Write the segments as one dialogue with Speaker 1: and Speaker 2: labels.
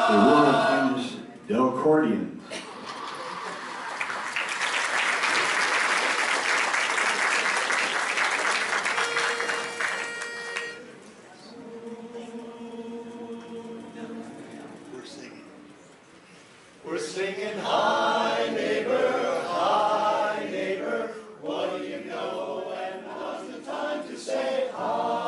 Speaker 1: the world-famous Delcordians.
Speaker 2: We're singing hi neighbor, what do you know, and now's the time to say hi.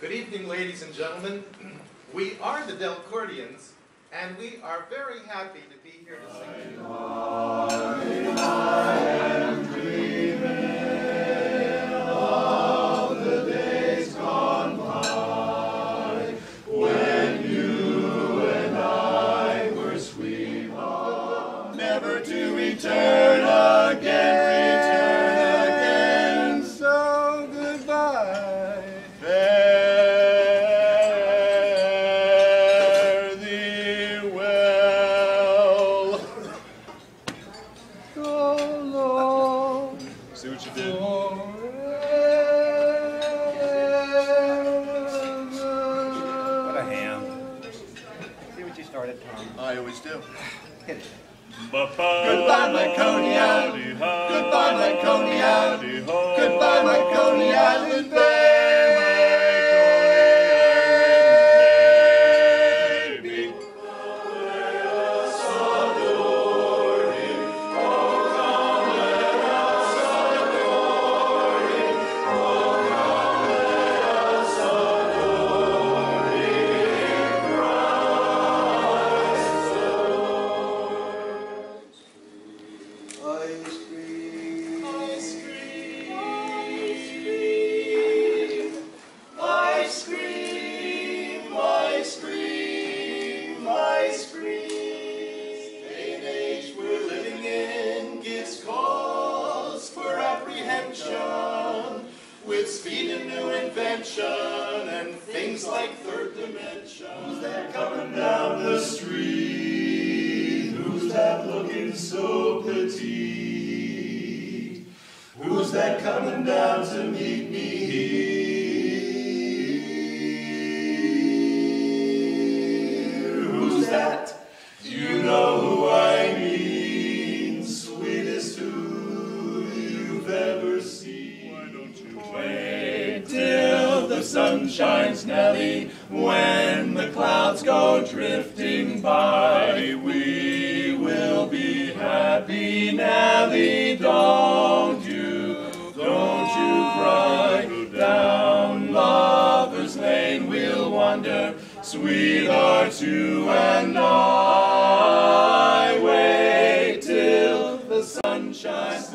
Speaker 3: Good evening, ladies and gentlemen. We are the Delcordians, and we are very happy to be here to sing to you.
Speaker 2: I am dreaming of the days gone by, when you and I were sweethearts, never to return again, so goodbye. Fare thee well. So long. See what you did?
Speaker 4: What a ham. See what you started, Tom.
Speaker 2: I always do.
Speaker 4: Hit it.
Speaker 2: Goodbye, my Coney Island. Goodbye, my Coney Island. Goodbye, my Coney Island baby. Let us adore him. Oh, come, let us adore him. Oh, come, let us adore him. Christ, ice cream, ice cream, ice cream, ice cream, ice cream. Day and age we're living in gives cause for apprehension, with speed and new invention and things like third dimension. Who's that coming down the street? Who's that looking so petite? Who's that coming down to meet me here? Who's that? You know who I mean, sweetest who you've ever seen. Why don't you wait till the sun shines, Nellie, when the clouds go drifting by? We will be happy, Nellie, don't you cry. Down Lover's Lane we'll wander, sweetheart, you and I. Wait till the sun shines.